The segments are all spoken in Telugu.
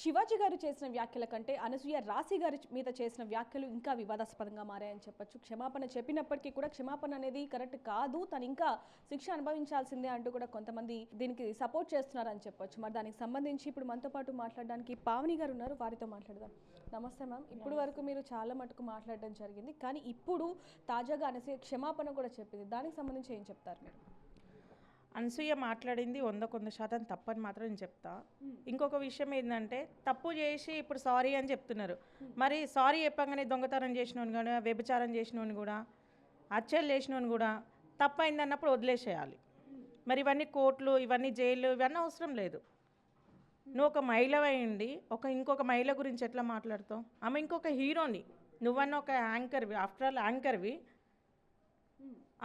శివాజీ గారు చేసిన వ్యాఖ్యల కంటే అనసూయ రాశి గారి మీద చేసిన వ్యాఖ్యలు ఇంకా వివాదాస్పదంగా మారాయని చెప్పొచ్చు. క్షమాపణ చెప్పినప్పటికీ కూడా క్షమాపణ అనేది కరెక్ట్ కాదు, తను ఇంకా శిక్ష అనుభవించాల్సిందే అంటూ కూడా కొంతమంది దీనికి సపోర్ట్ చేస్తున్నారని చెప్పొచ్చు. మరి దానికి సంబంధించి ఇప్పుడు మనతో పాటు మాట్లాడడానికి పావని గారు ఉన్నారు, వారితో మాట్లాడదాం. నమస్తే మ్యామ్. ఇప్పుడు వరకు మీరు చాలా మటుకు మాట్లాడడం జరిగింది, కానీ ఇప్పుడు తాజాగా అనసూయ క్షమాపణ కూడా చెప్పింది. దానికి సంబంధించి ఏం చెప్తారు మీరు? అనసూయ మాట్లాడింది 100% తప్పని మాత్రం నేను చెప్తా. ఇంకొక విషయం ఏంటంటే, తప్పు చేసి ఇప్పుడు సారీ అని చెప్తున్నారు. మరి సారీ చెప్పగానే దొంగతనం చేసినోని కూడా, వ్యభిచారం చేసినోని కూడా, హత్యలు చేసినోని కూడా తప్పు అయింది అన్నప్పుడు వదిలేసేయాలి. మరి ఇవన్నీ కోర్టులు, ఇవన్నీ జైలు, ఇవన్నీ అవసరం లేదు. నువ్వు ఒక మహిళ అయ్యండి ఇంకొక మహిళ గురించి ఎట్లా మాట్లాడుతావు? ఆమె ఇంకొక హీరోని, నువ్వన్న ఒక యాంకర్వి, ఆఫ్టర్ ఆల్ యాంకర్వి.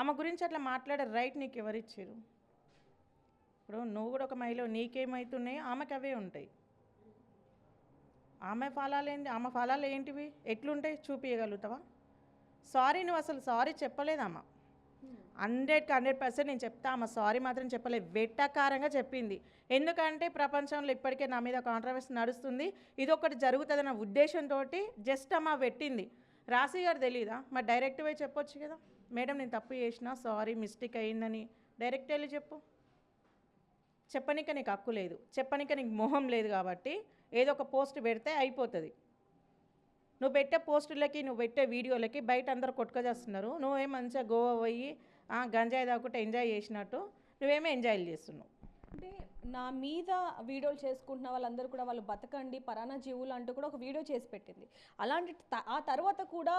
ఆమె గురించి అట్లా మాట్లాడే రైట్ నీకు ఎవరిచ్చారు? ఇప్పుడు నువ్వు కూడా ఒక మహిళ, నీకేమవుతున్నాయో ఆమెకు అవే ఉంటాయి. ఆమె ఫలాలు ఏంటివి, ఎట్లుంటాయి చూపించగలుగుతావా? సారీ నువ్వు అసలు సారీ చెప్పలేదమ్మా. 100% నేను చెప్తా, ఆమె సారీ మాత్రం చెప్పలేదు, వెట్టకారంగా చెప్పింది. ఎందుకంటే ప్రపంచంలో ఇప్పటికే నా మీద కాంట్రవర్సీ నడుస్తుంది, ఇది ఒకటి జరుగుతుందన్న ఉద్దేశంతో జస్ట్ అమ్మ పెట్టింది. రాశి గారు తెలీదా? మరి డైరెక్ట్ పోయి చెప్పొచ్చు కదా, మేడం నేను తప్పు చేసిన, సారీ మిస్టేక్ అయ్యిందని డైరెక్ట్ వెళ్ళి చెప్పు. చెప్పనిక నీకు హక్కు లేదు, చెప్పనిక నీకు మొహం లేదు. కాబట్టి ఏదో ఒక పోస్ట్ పెడితే అయిపోతుంది. నువ్వు పెట్టే పోస్టులకి, నువ్వు పెట్టే వీడియోలకి బయట అందరూ కొట్టుకొచ్చేస్తున్నారు. నువ్వేం మంచిగా గోవా పోయి గంజాయి తాగుకుంటే ఎంజాయ్ చేసినట్టు నువ్వేమో ఎంజాయ్లు చేస్తున్నావు. అంటే నా మీద వీడియోలు చేసుకుంటున్న వాళ్ళందరూ కూడా వాళ్ళు బతకండి పరానా జీవులు అంటూ కూడా ఒక వీడియో చేసి పెట్టింది. అలాంటి ఆ తర్వాత కూడా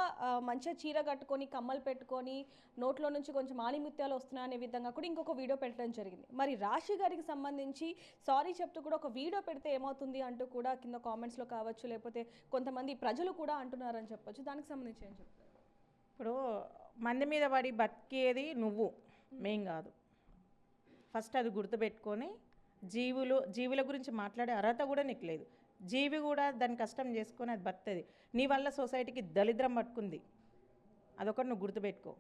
మంచిగా చీర కట్టుకొని, కమ్మలు పెట్టుకొని, నోట్లో నుంచి కొంచెం ఆణిముత్యాలు వస్తున్నాయి అనే విధంగా కూడా ఇంకొక వీడియో పెట్టడం జరిగింది. మరి రాశి గారికి సంబంధించి సారీ చెప్తూ కూడా ఒక వీడియో పెడితే ఏమవుతుంది అంటూ కూడా కింద కామెంట్స్లో కావచ్చు, లేకపోతే కొంతమంది ప్రజలు కూడా అంటున్నారని చెప్పొచ్చు. దానికి సంబంధించి ఏం చెప్తారు? ఇప్పుడు మంది మీద పడి బతికేది నువ్వు, మేం కాదు. ఫస్ట్ అది గుర్తుపెట్టుకొని, జీవుల గురించి మాట్లాడే అర్హత కూడా నీకు లేదు. జీవి కూడా దాని కష్టం చేసుకొని అది బతుంది. నీ వల్ల సొసైటీకి దరిద్రం పట్టుకుంది, అదొకటి నువ్వు గుర్తుపెట్టుకో.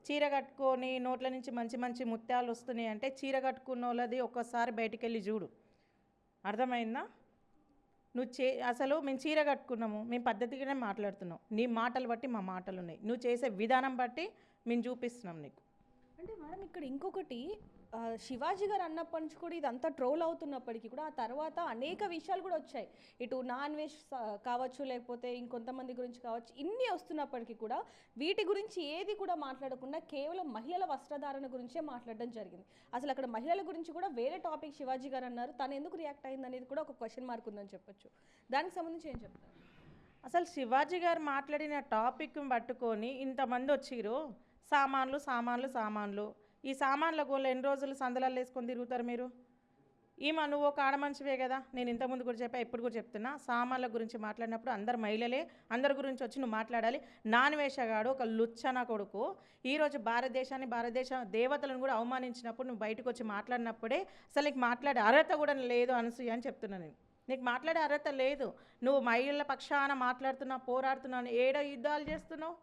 చీర కట్టుకొని నోట్ల నుంచి మంచి మంచి ముత్యాలు వస్తున్నాయి అంటే చీర కట్టుకున్న వాళ్ళది ఒక్కసారి బయటికి వెళ్ళి చూడు, అర్థమైందా? అసలు మేము చీర కట్టుకున్నాము, మేము పద్ధతిగానే మాట్లాడుతున్నాం. నీ మాటలు బట్టి మా మాటలు ఉన్నాయి, నువ్వు చేసే విధానం బట్టి మేము చూపిస్తున్నాం నీకు. అంటే మేడం ఇక్కడ ఇంకొకటి, శివాజీ గారు అన్నప్పటి నుంచి కూడా ఇదంతా ట్రోల్ అవుతున్నప్పటికీ కూడా ఆ తర్వాత అనేక విషయాలు కూడా వచ్చాయి. ఇటు నాన్ వెజ్ కావచ్చు, లేకపోతే ఇంకొంతమంది గురించి కావచ్చు, ఇన్ని వస్తున్నప్పటికీ కూడా వీటి గురించి ఏది కూడా మాట్లాడకుండా కేవలం మహిళల వస్త్రధారణ గురించే మాట్లాడడం జరిగింది. అసలు అక్కడ మహిళల గురించి కూడా వేరే టాపిక్ శివాజీ గారు అన్నారు, తను ఎందుకు రియాక్ట్ అయింది అనేది కూడా ఒక క్వశ్చన్ మార్క్ ఉందని చెప్పొచ్చు. దానికి సంబంధించి ఏం చెప్తారు? అసలు శివాజీ గారు మాట్లాడిన టాపిక్ని పట్టుకొని ఇంతమంది వచ్చిరు, సామాన్లు సామాన్లు సామాన్లు. ఈ సామాన్ల గోళ్ళు ఎన్ని రోజులు సందలాలు వేసుకొని తిరుగుతారు మీరు? నువ్వు ఒక ఆడమనిషివే కదా, నేను ఇంతకుముందు కూడా చెప్పా, ఇప్పుడు కూడా చెప్తున్నా. సామాన్ల గురించి మాట్లాడినప్పుడు అందరు మహిళలే, అందరి గురించి వచ్చి నువ్వు మాట్లాడాలి. నాన్వేషగాడు ఒక లుచ్చన కొడుకు ఈరోజు భారతదేశ దేవతలను కూడా అవమానించినప్పుడు నువ్వు బయటకు వచ్చి మాట్లాడినప్పుడే అసలు నీకు మాట్లాడే అర్హత కూడా లేదు అనసూయ అని చెప్తున్నా. నేను నీకు మాట్లాడే అర్హత లేదు. నువ్వు మహిళల పక్షాన మాట్లాడుతున్నావు, పోరాడుతున్నావు, ఏడ యుద్ధాలు చేస్తున్నావు,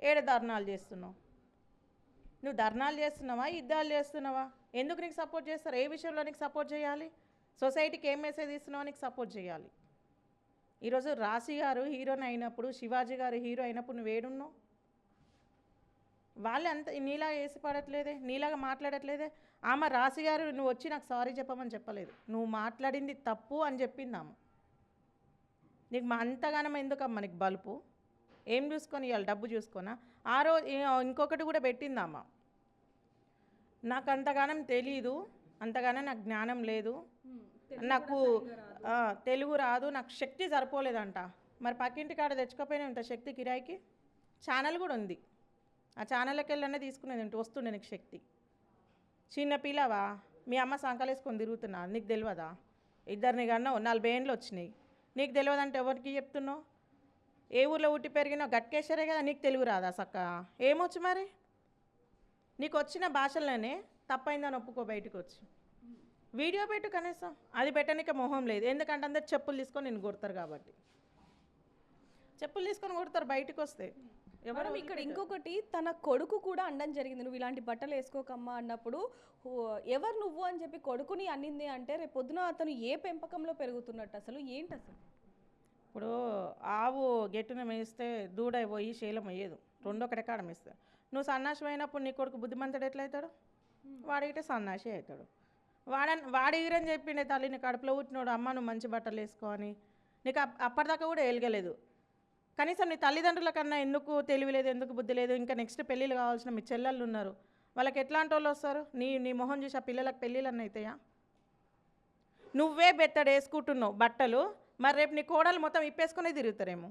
ఏడ ధర్నాలు చేస్తున్నావు. నువ్వు ధర్నాలు చేస్తున్నావా, యుద్ధాలు చేస్తున్నావా? ఎందుకు నీకు సపోర్ట్ చేస్తారు? ఏ విషయంలో నీకు సపోర్ట్ చేయాలి? సొసైటీకి ఏం మెసేజ్ ఇస్తున్నావో నీకు సపోర్ట్ చేయాలి. ఈరోజు రాశి గారు హీరోని అయినప్పుడు, శివాజీ గారు హీరో అయినప్పుడు నువ్వు ఏడున్నావు? వాళ్ళే అంత నీలాగా వేసి పడట్లేదే, నీలాగా మాట్లాడట్లేదే. ఆమె రాశి గారు నువ్వు వచ్చి నాకు సారీ చెప్పమని చెప్పలేదు, నువ్వు మాట్లాడింది తప్పు అని చెప్పింది ఆమె. నీకు అంతగానం ఎందుకమ్మా నీకు బలుపు? ఏం చూసుకొని ఇవాళ డబ్బు చూసుకోనా? ఆ రోజు ఇంకొకటి కూడా పెట్టిందమ్మ, నాకు అంతగానం తెలీదు, అంతగానం నాకు జ్ఞానం లేదు, నాకు తెలుగు రాదు, నాకు శక్తి సరిపోలేదంట. మరి పక్కింటి కాడ తెచ్చుకోపోయినా ఇంత శక్తి కిరాయికి? ఛానల్ కూడా ఉంది, ఆ ఛానల్కి వెళ్ళనే తీసుకునేది ఏంటి, వస్తుండే నీకు శక్తి. చిన్న పిల్లవా, మీ అమ్మ సంకలేసుకొని తిరుగుతున్నా, నీకు తెలియదా? ఇద్దరిని కన్నావు, 40 ఏండ్లు వచ్చినాయి, నీకు తెలియదంటే ఎవరికి చెప్తున్నావు? ఏ ఊర్లో ఉట్టి పెరిగినావు? గట్కేశ్వరే కదా, నీకు తెలుగు రాదా సక్క? ఏమొచ్చు మరి? నీకు వచ్చిన భాషల్లోనే తప్పైందని ఒప్పుకో, బయటకు వచ్చి వీడియో పెట్టు కనీసం. అది పెట్టనిక మొహం లేదు, ఎందుకంటే అందరు చెప్పులు తీసుకొని నేను కొడతారు కాబట్టి. చెప్పులు తీసుకొని కొడతారు బయటకు వస్తే. ఎవరు మేడం, ఇక్కడ ఇంకొకటి తన కొడుకు కూడా అనడం జరిగింది, నువ్వు ఇలాంటి బట్టలు వేసుకోకమ్మా అన్నప్పుడు ఎవరు నువ్వు అని చెప్పి కొడుకుని అన్నింది అంటే రేపు పొద్దున అతను ఏ పెంపకంలో పెరుగుతున్నట్టు, అసలు ఏంటి అసలు? ఇప్పుడు ఆవు గెట్టున మేస్తే దూడ పోయి శీలం అయ్యేదు, రెండొకటి కాడ మేస్తే. నువ్వు సన్నాసి అయినప్పుడు నీ కొడుకు బుద్ధిమంతుడు ఎట్లయితాడు? వాడిగితే సన్నాసి అవుతాడు. వాడి ఈరని చెప్పిండే తల్లిని కడుపులో పుట్టినోడు, అమ్మ నువ్వు మంచి బట్టలు వేసుకో అని. నీకు అప్పటిదాకా కూడా వెలగలేదు. కనీసం నీ తల్లిదండ్రుల కన్నా ఎందుకు తెలివి లేదు, ఎందుకు బుద్ధి లేదు? ఇంకా నెక్స్ట్ పెళ్ళిళ్ళు కావాల్సిన మీ చెల్లెళ్ళు ఉన్నారు, వాళ్ళకి ఎట్లాంటి వాళ్ళు వస్తారు? నీ మొహం చూసి ఆ పిల్లలకు పెళ్ళిళ్ళు అన్న అవుతాయా? నువ్వే బెత్తడు వేసుకుంటున్నావు బట్టలు, మరి రేపు నీ కోడలు మొత్తం ఇప్పేసుకునే తిరుగుతారేమో.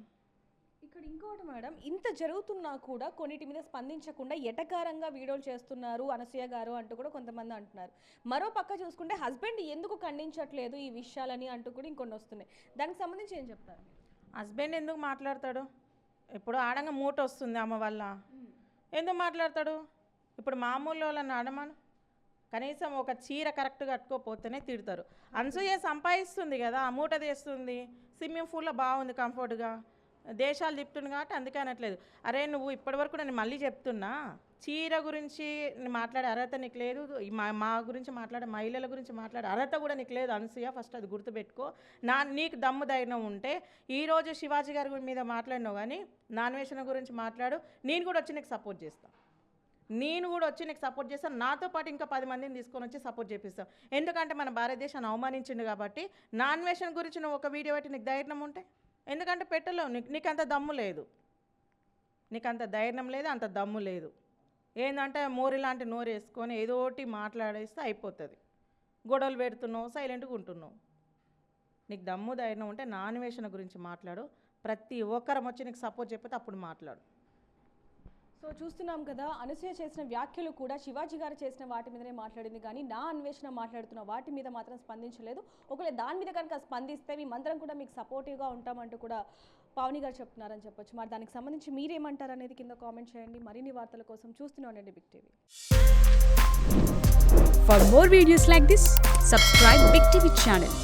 ఇక్కడ ఇంకోటి మేడం, ఇంత జరుగుతున్నా కూడా కొన్నిటి మీద స్పందించకుండా ఎటకారంగా వీడియోలు చేస్తున్నారు అనసూయ గారు అంటూ కూడా కొంతమంది అంటున్నారు. మరో పక్క చూసుకుంటే హస్బెండ్ ఎందుకు ఖండించట్లేదు ఈ విషయాలని అంటూ కూడా ఇంకొన్ని వస్తున్నాయి. దానికి సంబంధించి ఏం చెప్తారు? హస్బెండ్ ఎందుకు మాట్లాడతాడు? ఇప్పుడు ఆడంగా మూట వస్తుంది అమ్మ వల్ల, ఎందుకు మాట్లాడతాడు? ఇప్పుడు మామూలు వాళ్ళని ఆడమాను, కనీసం ఒక చీర కరెక్ట్గా కట్టుకోపోతేనే తిడతారు. అనసూయ సంపాదిస్తుంది కదా, ఆ మూట తీస్తుంది, స్విమ్మింగ్ పూల్లో బాగుంది కంఫర్ట్గా, దేశాలు తిప్పుతుంది కాబట్టి అందుకే అనట్లేదు. అరే నువ్వు ఇప్పటివరకు నేను మళ్ళీ చెప్తున్నా, చీర గురించి మాట్లాడే అర్హత నీకు లేదు, మా గురించి మాట్లాడే మహిళల గురించి మాట్లాడే అర్హత కూడా నీకు లేదు అనసూయ, ఫస్ట్ అది గుర్తుపెట్టుకో. నీకు దమ్ము ధైర్యం ఉంటే ఈరోజు శివాజీ గారి మీద మాట్లాడినావు కానీ నాన్వేషణ గురించి మాట్లాడు, నేను కూడా వచ్చి నీకు సపోర్ట్ చేస్తాను. నాతో పాటు ఇంకా 10 మందిని తీసుకొని వచ్చి సపోర్ట్ చేపిస్తాం. ఎందుకంటే మన భారతదేశాన్ని అవమానించిండు కాబట్టి. నాన్వేషణ గురించి నువ్వు ఒక వీడియో పెట్టి నీకు ధైర్యం ఉంటే, ఎందుకంటే పెట్టలేవు, నీకు అంత దమ్ము లేదు, నీకు అంత ధైర్యం లేదు, అంత దమ్ము లేదు. ఏంటంటే మోరి లాంటి నోరు వేసుకొని ఏదో ఒకటి మాట్లాడేస్తే అయిపోతుంది. గొడవలు పెడుతున్నావు, సైలెంట్గా ఉంటున్నావు. నీకు దమ్ము ధైర్యం ఉంటే నాన్వేషణ గురించి మాట్లాడు, ప్రతి ఒక్కరం వచ్చి నీకు సపోర్ట్ చెప్పితే అప్పుడు మాట్లాడు. సో చూస్తున్నాం కదా, అనసూయ చేసిన వ్యాఖ్యలు కూడా శివాజీ గారు చేసిన వాటి మీదనే మాట్లాడింది కానీ నా అన్వేషణ మాట్లాడుతున్న వాటి మీద మాత్రం స్పందించలేదు. ఒకవేళ దాని మీద కనుక స్పందిస్తే మేమందరం కూడా మీకు సపోర్టివ్గా ఉంటామంటూ కూడా పావని గారు చెప్తున్నారని చెప్పొచ్చు. మరి దానికి సంబంధించి మీరేమంటారు అనేది కింద కామెంట్ చేయండి. మరిన్ని వార్తల కోసం చూస్తూనే ఉండండి big TV. For more videos like this, subscribe Big TV channel.